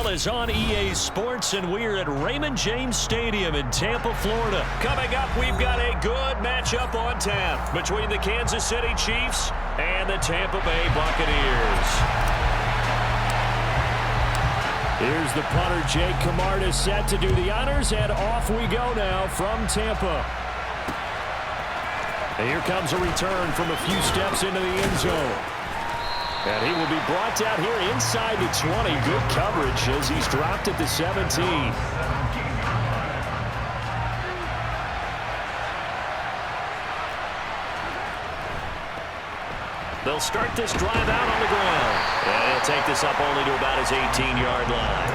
is on EA Sports, and we're at Raymond James Stadium in Tampa, Florida. Coming up, we've got a good matchup on tap between the Kansas City Chiefs and the Tampa Bay Buccaneers. Here's the punter, Jake Camarda, set to do the honors, and off we go now from Tampa. And here comes a return from a few steps into the end zone. And he will be brought down here inside the 20. Good coverage as he's dropped at the 17. They'll start this drive out on the ground. And he'll take this up only to about his 18-yard line.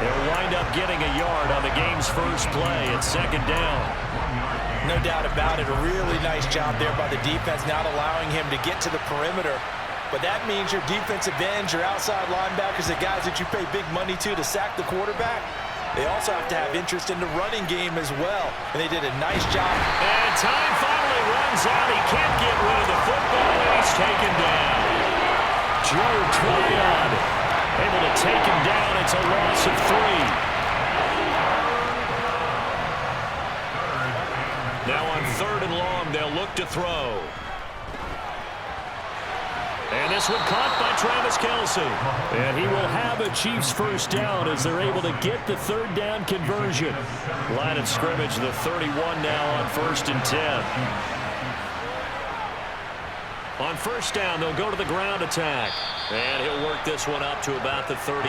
He'll wind up getting a yard on the game's first play at second down. No doubt about it. A really nice job there by the defense, not allowing him to get to the perimeter. But that means your defensive ends, your outside linebackers, the guys that you pay big money to sack the quarterback, they also have to have interest in the running game as well. And they did a nice job. And time finally runs out. He can't get rid of the football, and he's taken down. Joe Tryon able to take him down. It's a loss of 3. Now on 3rd and long, they'll look to throw. And this one caught by Travis Kelce. And he will have a Chiefs first down as they're able to get the 3rd down conversion. Line of scrimmage, the 31 now on 1st and 10. On 1st down, they'll go to the ground attack. And he'll work this one up to about the 38.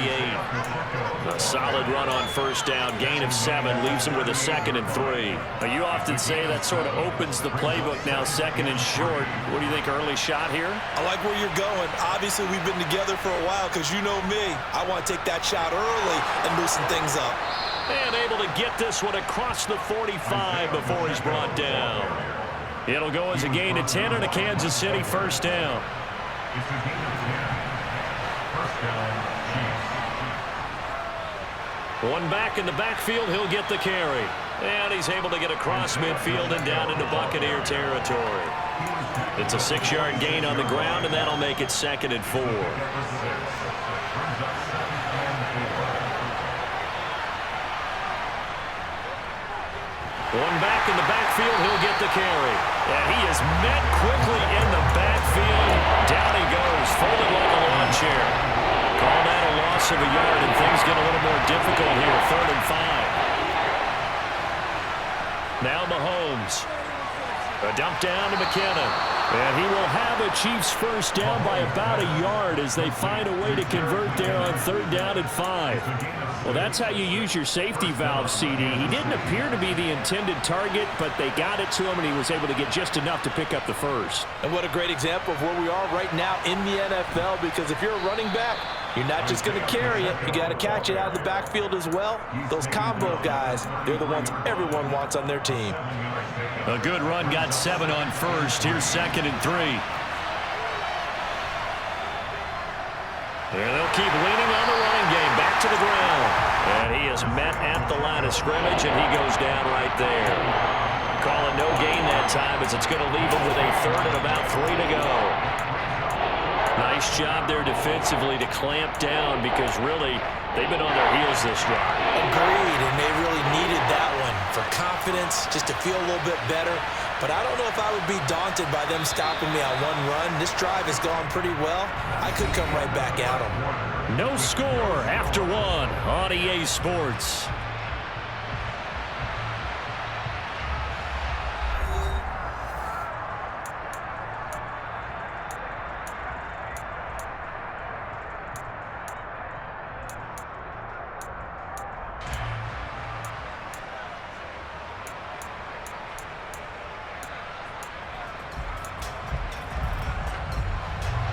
A solid run on 1st down. Gain of 7 leaves him with a 2nd and 3. Now, you often say that sort of opens the playbook now, 2nd and short. What do you think, early shot here? I like where you're going. Obviously, we've been together for a while because you know me. I want to take that shot early and loosen things up. And able to get this one across the 45 before he's brought down. It'll go as a gain of 10 and a Kansas City first down. One back in the backfield, he'll get the carry. And he's able to get across midfield and down into Buccaneer territory. It's a 6-yard gain on the ground, and that'll make it 2nd and 4. One back in the backfield, he'll get the carry. And he is met quickly in the backfield. Down he goes, folded like a lawn chair. Call that a loss of a yard, and things get a little more difficult here. 3rd and 5. Now Mahomes. A dump down to McKinnon. And he will have a Chiefs first down by about a yard as they find a way to convert there on 3rd down and 5. Well, that's how you use your safety valve, CD. He didn't appear to be the intended target, but they got it to him, and he was able to get just enough to pick up the first. And what a great example of where we are right now in the NFL, because if you're a running back, you're not just going to carry it. You got to catch it out of the backfield as well. Those combo guys, they're the ones everyone wants on their team. A good run, got 7 on 1st. Here's 2nd and 3. There they'll keep leaning on the running game. Back to the ground. And he is met at the line of scrimmage, and he goes down right there. Calling no gain that time as it's going to leave him with a 3rd and about 3 to go. Nice job there defensively to clamp down because really they've been on their heels this drive. Agreed, and they really needed that one for confidence, just to feel a little bit better. But I don't know if I would be daunted by them stopping me on one run. This drive has gone pretty well. I could come right back at them. No score after 1 on EA Sports.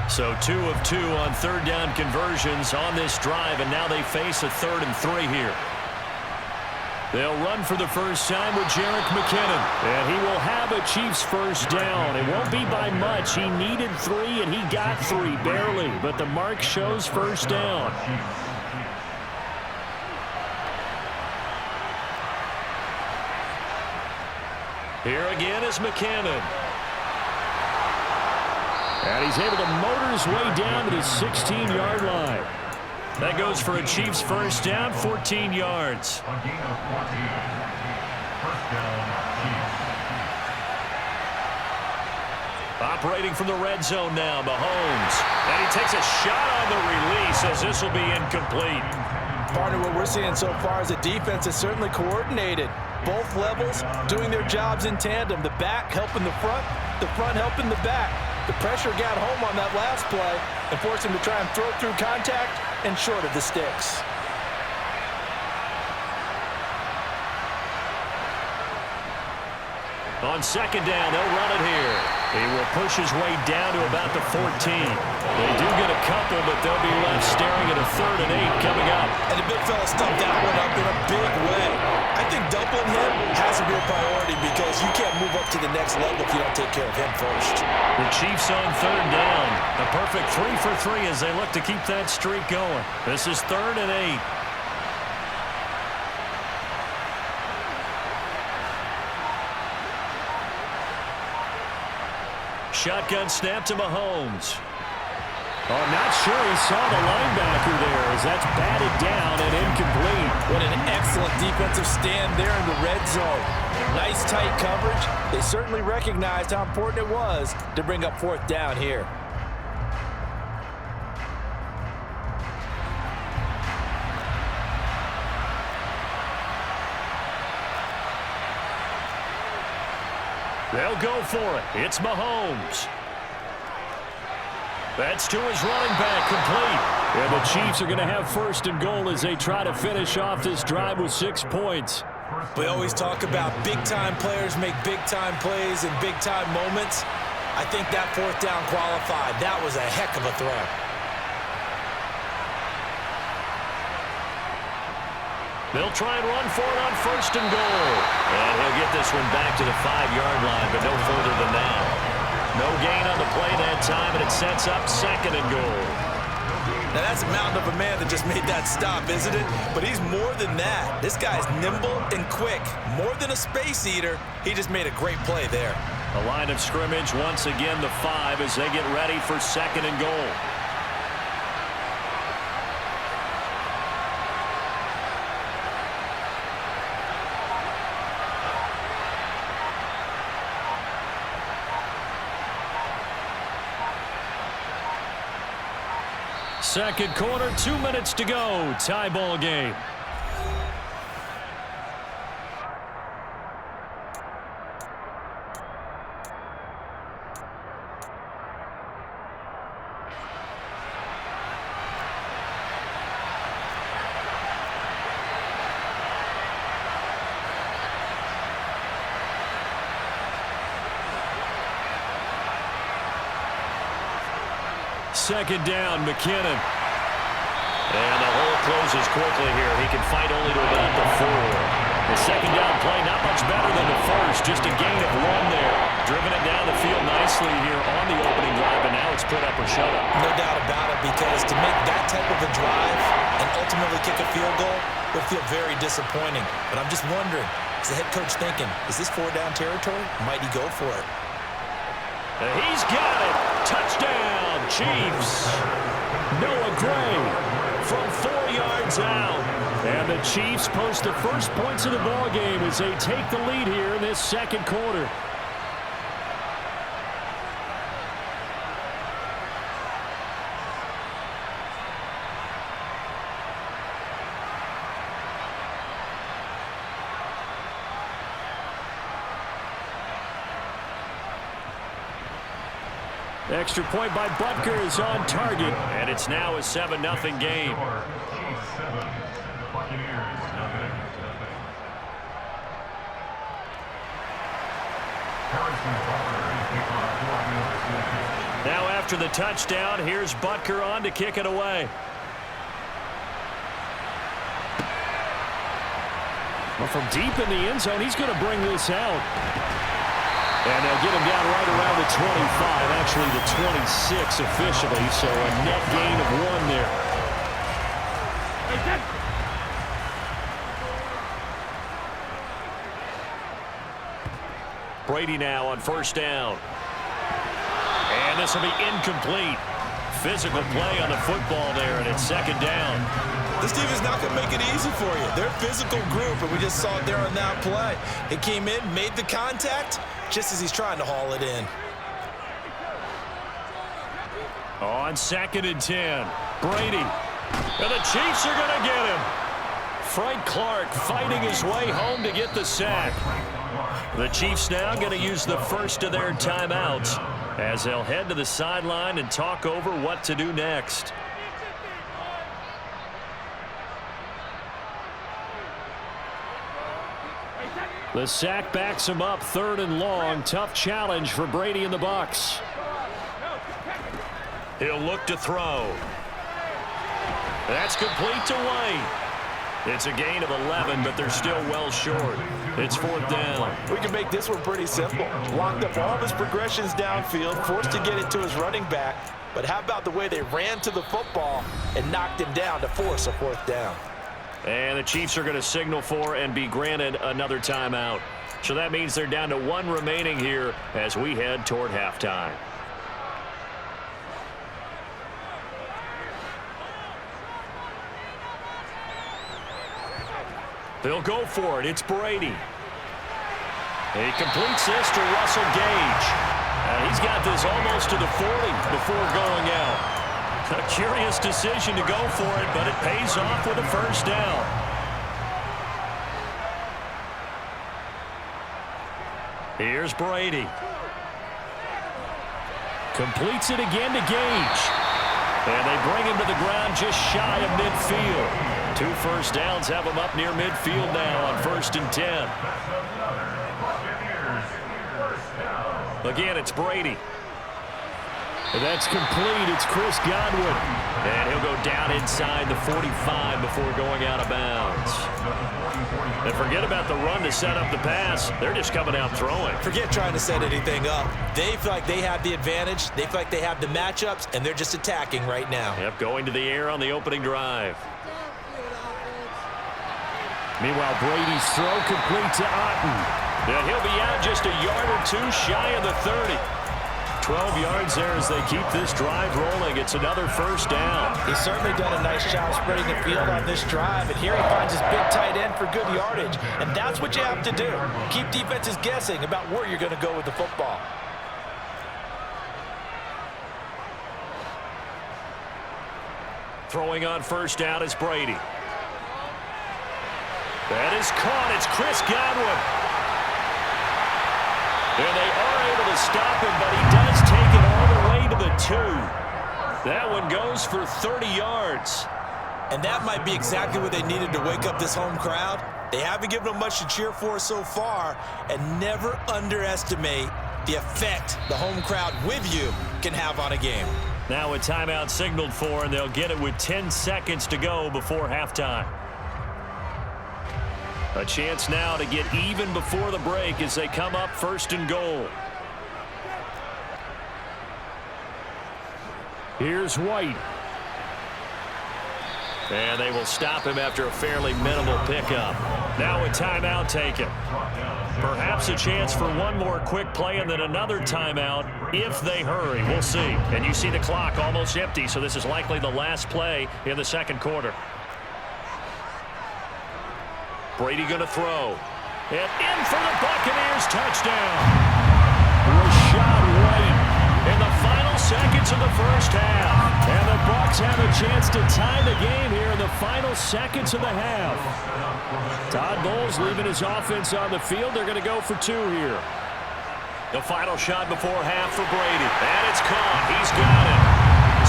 So 2 of 2 on 3rd down conversions on this drive, and now they face a 3rd and 3 here. They'll run for the first time with Jerick McKinnon, and he will have a Chiefs first down. It won't be by much. He needed 3, and he got 3, barely, but the mark shows first down. Here again is McKinnon. And he's able to motor his way down to the 16-yard line. That goes for a Chiefs first down, 14 yards. A gain of 14. First down, Chiefs. Operating from the red zone now, Mahomes. And he takes a shot on the release as this will be incomplete. Partner, what we're seeing so far is the defense is certainly coordinated. Both levels doing their jobs in tandem. The back helping the front helping the back. The pressure got home on that last play and forced him to try and throw through contact and short of the sticks. On second down, they'll run it here. He will push his way down to about the 14. They do get a couple, but they'll be left staring at a 3rd and 8 coming up. And the big fella stuffed that one up in a big way. I think doubling him has to be a priority because you can't move up to the next level if you don't take care of him first. The Chiefs on 3rd down. A perfect 3 for 3 as they look to keep that streak going. This is 3rd and 8. Shotgun snap to Mahomes. Oh, I'm not sure he saw the linebacker there as that's batted down and incomplete. What an excellent defensive stand there in the red zone. Nice tight coverage. They certainly recognized how important it was to bring up 4th down here. They'll go for it. It's Mahomes. That's to his running back, complete. And the Chiefs are going to have 1st and goal as they try to finish off this drive with 6 points. We always talk about big-time players make big-time plays in big-time moments. I think that 4th down qualified. That was a heck of a throw. They'll try and run for it on 1st and goal. And he'll get this one back to the 5-yard line, but no further than that. No gain on the play that time, and it sets up 2nd and goal. Now, that's a mountain of a man that just made that stop, isn't it? But he's more than that. This guy's nimble and quick. More than a space eater, he just made a great play there. A line of scrimmage, once again the 5 as they get ready for 2nd and goal. Second quarter, 2 minutes to go. Tie ball game. Second down, McKinnon. And the hole closes quickly here. He can fight only to about the 4. The second down play, not much better than the first. Just a gain of 1 there. Driven it down the field nicely here on the opening drive, and now it's put up or shut up. No doubt about it, because to make that type of a drive and ultimately kick a field goal would feel very disappointing. But I'm just wondering, is the head coach thinking, is this 4-down territory? Might he go for it? He's got it. Touchdown, Chiefs. Noah Gray from 4 yards out. And the Chiefs post the first points of the ball game as they take the lead here in this second quarter. Extra point by Butker is on target, and it's now a 7-0 game. Chiefs 7, Buccaneers 0. Now after the touchdown, here's Butker on to kick it away. Well, from deep in the end zone, he's going to bring this out. And they'll get him down right around the 25, actually the 26 officially, so a net gain of 1 there. Brady now on first down. And this will be incomplete. Physical play on the football there, and it's second down. This team is not going to make it easy for you. They're a physical group, and we just saw it there on that play. It came in, made the contact, just as he's trying to haul it in. On 2nd and 10, Brady. And the Chiefs are going to get him. Frank Clark fighting his way home to get the sack. The Chiefs now going to use the first of their timeouts as they'll head to the sideline and talk over what to do next. The sack backs him up, 3rd and long. Tough challenge for Brady and the Bucs. He'll look to throw. That's complete to White. It's a gain of 11, but they're still well short. It's 4th down. We can make this one pretty simple. Locked up all of his progressions downfield, forced to get it to his running back. But how about the way they ran to the football and knocked him down to force a 4th down? And the Chiefs are going to signal for and be granted another timeout. So that means they're down to 1 remaining here as we head toward halftime. They'll go for it. It's Brady. He completes this to Russell Gage. He's got this almost to the 40 before going out. A curious decision to go for it, but it pays off with a first down. Here's Brady. Completes it again to Gage. And they bring him to the ground just shy of midfield. 2 first downs have him up near midfield now on 1st and 10. Again, it's Brady. And that's complete. It's Chris Godwin. And he'll go down inside the 45 before going out of bounds. And forget about the run to set up the pass. They're just coming out throwing. Forget trying to set anything up. They feel like they have the advantage. They feel like they have the matchups, and they're just attacking right now. Yep, going to the air on the opening drive. Meanwhile, Brady's throw complete to Otten. And he'll be out just a yard or 2 shy of the 30. 12 yards there as they keep this drive rolling. It's another first down. He's certainly done a nice job spreading the field on this drive, and here he finds his big tight end for good yardage. And that's what you have to do. Keep defenses guessing about where you're going to go with the football. Throwing on first down is Brady. That is caught. It's Chris Godwin. And they are able to stop him, but he does take it all the way to the 2. That one goes for 30 yards. And that might be exactly what they needed to wake up this home crowd. They haven't given them much to cheer for so far, and never underestimate the effect the home crowd with you can have on a game. Now a timeout signaled for, and they'll get it with 10 seconds to go before halftime. A chance now to get even before the break as they come up 1st and goal. Here's White. And they will stop him after a fairly minimal pickup. Now a timeout taken. Perhaps a chance for one more quick play and then another timeout if they hurry. We'll see. And you see the clock almost empty, so this is likely the last play in the 2nd quarter. Brady going to throw. And in for the Buccaneers, touchdown. Rashad White in the final seconds of the first half. And the Bucs have a chance to tie the game here in the final seconds of the half. Todd Bowles leaving his offense on the field. They're going to go for 2 here. The final shot before half for Brady. And it's caught. He's got it.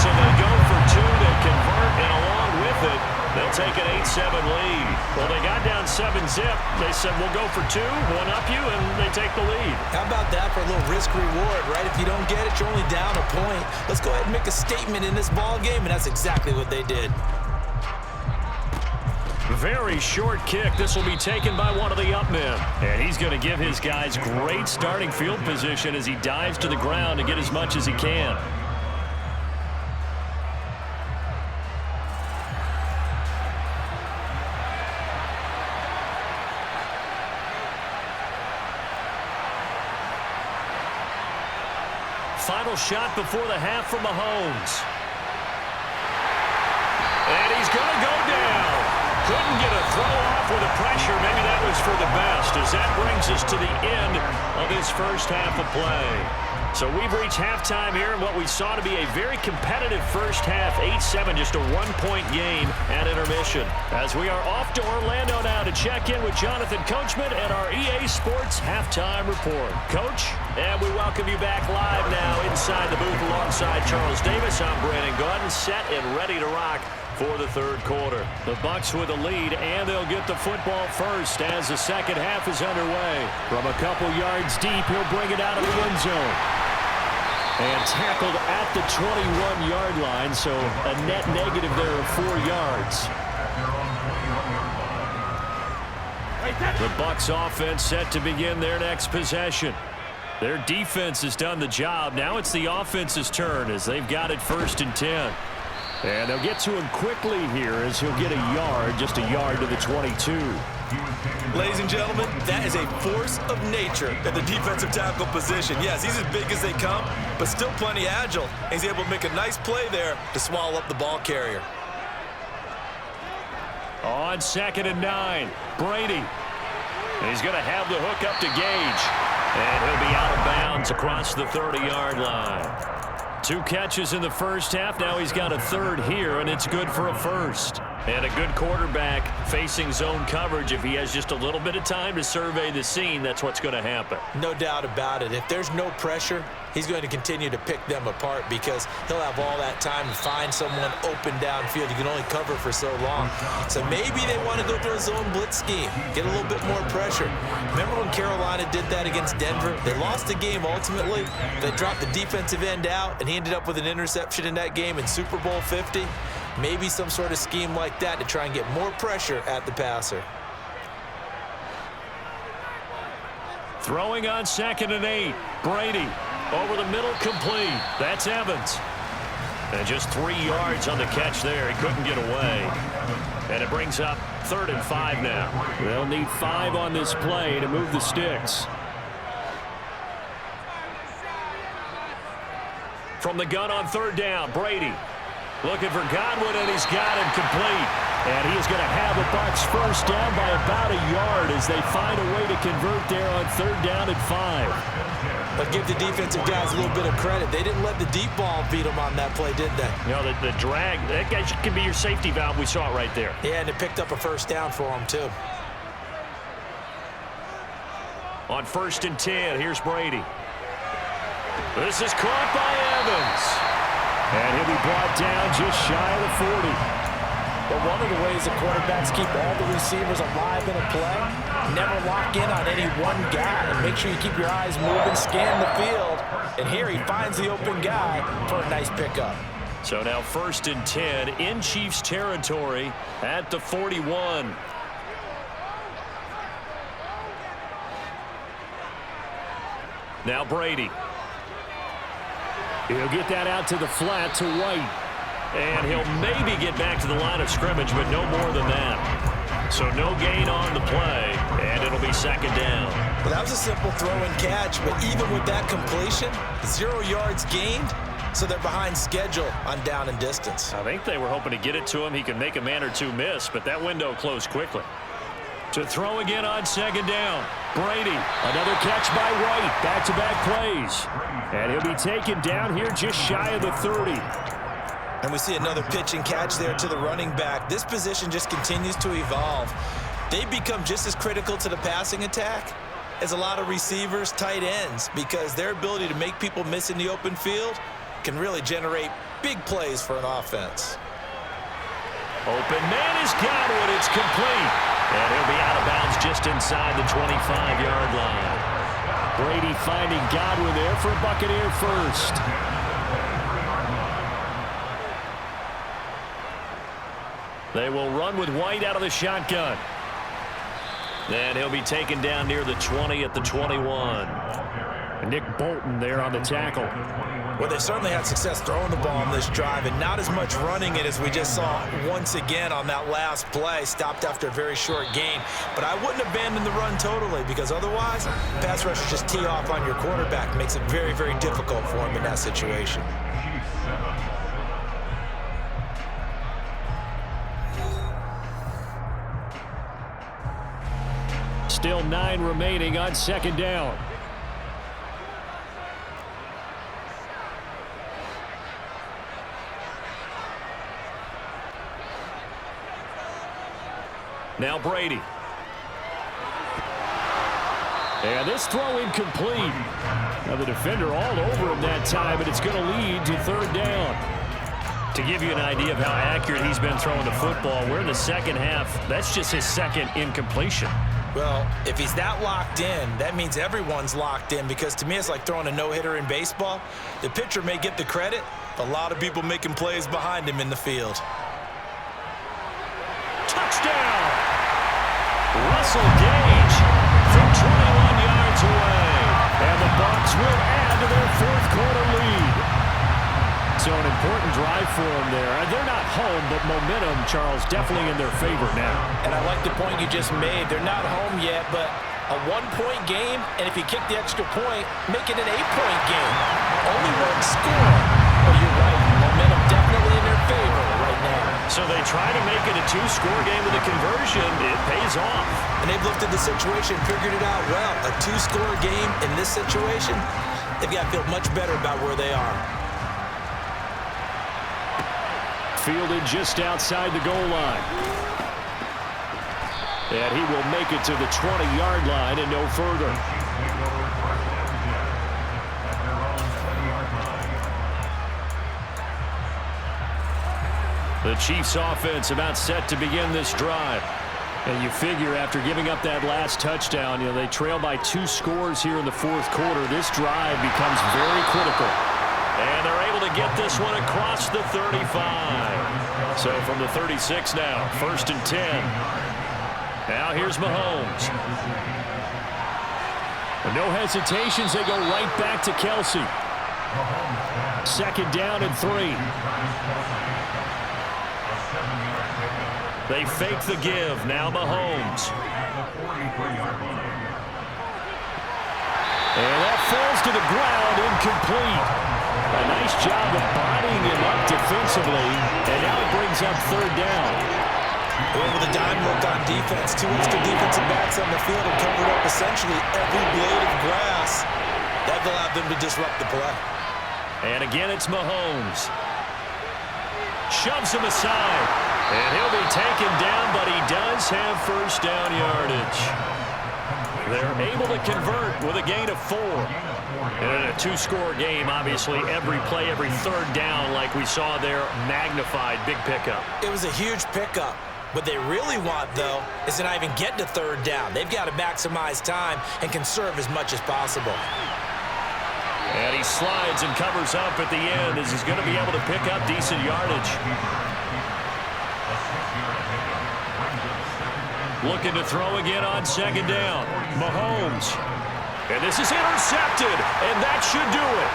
So they go for 2. They convert, and along with it, they'll take an 8-7 lead. Well, they got down 7-zip. They said, we'll go for 2, one up you, and they take the lead. How about that for a little risk-reward, right? If you don't get it, you're only down a point. Let's go ahead and make a statement in this ball game, and that's exactly what they did. Very short kick. This will be taken by one of the up men. And he's going to give his guys great starting field position as he dives to the ground to get as much as he can. Final shot before the half from Mahomes. Couldn't get a throw off with the pressure. Maybe that was for the best, as that brings us to the end of this first half of play. So we've reached halftime here in what we saw to be a very competitive first half, 8-7, just a one-point game at intermission. As we are off to Orlando now to check in with Jonathan Coachman and our EA Sports Halftime Report. Coach, and we welcome you back live now inside the booth alongside Charles Davis. I'm Brandon Gordon, set and ready to rock for the third quarter. The Bucs with a lead, and they'll get the football first as the second half is underway. From a couple yards deep, he'll bring it out of the end zone. And tackled at the 21-yard line, so a net negative there of 4 yards. The Bucs offense set to begin their next possession. Their defense has done the job. Now it's the offense's turn as they've got it 1st and 10. And they'll get to him quickly here as he'll get a yard, just a yard to the 22. Ladies and gentlemen, that is a force of nature at the defensive tackle position. Yes, he's as big as they come, but still plenty agile. He's able to make a nice play there to swallow up the ball carrier. On 2nd and 9, Brady. And he's going to have the hook up to Gage. And he'll be out of bounds across the 30-yard line. 2 catches in the first half. Now he's got a third here, and it's good for a first. And a good quarterback facing zone coverage. If he has just a little bit of time to survey the scene, that's what's going to happen. No doubt about it. If there's no pressure, he's going to continue to pick them apart because he'll have all that time to find someone open downfield. You can only cover for so long. So maybe they want to go to a zone blitz scheme, get a little bit more pressure. Remember when Carolina did that against Denver? They lost the game ultimately. They dropped the defensive end out, and he ended up with an interception in that game in Super Bowl 50. Maybe some sort of scheme like that to try and get more pressure at the passer. Throwing on 2nd and 8. Brady over the middle, complete. That's Evans. And just 3 yards on the catch there. He couldn't get away. And it brings up 3rd and 5 now. They'll need 5 on this play to move the sticks. From the gun on 3rd down, Brady looking for Godwin, and he's got him complete. And he is going to have the Bucs first down by about a yard as they find a way to convert there on 3rd down and 5. But give the defensive guys a little bit of credit. They didn't let the deep ball beat them on that play, did they? You know, the drag, that guy can be your safety valve. We saw it right there. Yeah, and it picked up a first down for them, too. On 1st and 10, here's Brady. This is caught by Evans. And he'll be brought down just shy of the 40. But one of the ways the quarterbacks keep all the receivers alive in a play, never lock in on any one guy. And make sure you keep your eyes moving, scan the field. And here he finds the open guy for a nice pickup. So now 1st and 10 in Chiefs territory at the 41. Now Brady. He'll get that out to the flat to White. And he'll maybe get back to the line of scrimmage, but no more than that. So no gain on the play, and it'll be 2nd down. Well, that was a simple throw and catch, but even with that completion, 0 yards gained, so they're behind schedule on down and distance. I think they were hoping to get it to him. He could make a man or two miss, but that window closed quickly. To throw again on 2nd down. Brady, another catch by White. Back-to-back plays. And he'll be taken down here just shy of the 30. And we see another pitch and catch there to the running back. This position just continues to evolve. They become just as critical to the passing attack as a lot of receivers, tight ends, because their ability to make people miss in the open field can really generate big plays for an offense. Open man is Godwin. It's complete. And he'll be out of bounds just inside the 25-yard line. Brady finding Godwin there for Buccaneer first. They will run with White out of the shotgun. And he'll be taken down near the 20 at the 21. Nick Bolton there on the tackle. Well, they certainly had success throwing the ball on this drive and not as much running it as we just saw once again on that last play. Stopped after a very short gain. But I wouldn't abandon the run totally because otherwise, pass rushers just tee off on your quarterback. Makes it very, very difficult for him in that situation. Still 9 remaining on second down. Now Brady. And this throw incomplete. Now the defender all over him that time, and it's going to lead to third down. To give you an idea of how accurate he's been throwing the football, we're in the second half. That's just his second incompletion. Well, if he's that locked in, that means everyone's locked in, because to me it's like throwing a no-hitter in baseball. The pitcher may get the credit, but a lot of people making plays behind him in the field. Touchdown! Russell Gage from 21 yards away. And the Bucs will add to their fourth quarter lead. So an important drive for them there. They're not home, but momentum, Charles, definitely in their favor now. And I like the point you just made. They're not home yet, but a one-point game, and if you kick the extra point, make it an 8-point game. Only one score. But you're right, momentum definitely in their favor right now. So they try to make it a 2-score game with a conversion. It pays off. And they've looked at the situation, figured it out well. A 2-score game in this situation, they've got to feel much better about where they are. Fielded just outside the goal line. And he will make it to the 20-yard line and no further. The Chiefs offense about set to begin this drive. And you figure after giving up that last touchdown, they trail by 2 scores here in the fourth quarter. This drive becomes very critical. And they're able to get this one across the 35. So from the 36 now, 1st and 10. Now here's Mahomes. With no hesitations, they go right back to Kelsey. 2nd down and 3. They fake the give. Now Mahomes. And that falls to the ground, incomplete. A nice job of bodying him up defensively, and now it brings up 3rd down. With a dime look on defense, 2 extra defensive backs on the field and covered up essentially every blade of grass. That allowed them to disrupt the play. And again, it's Mahomes. Shoves him aside. And he'll be taken down, but he does have 1st down yardage. They're able to convert with a gain of 4. And in a 2-score game, obviously, every play, every 3rd down, like we saw there, magnified. Big pickup. It was a huge pickup. What they really want, though, is to not even get to 3rd down. They've got to maximize time and conserve as much as possible. And he slides and covers up at the end as he's going to be able to pick up decent yardage. Looking to throw again on 2nd down. Mahomes. And this is intercepted, and that should do it.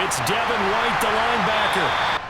It's Devin White, the linebacker.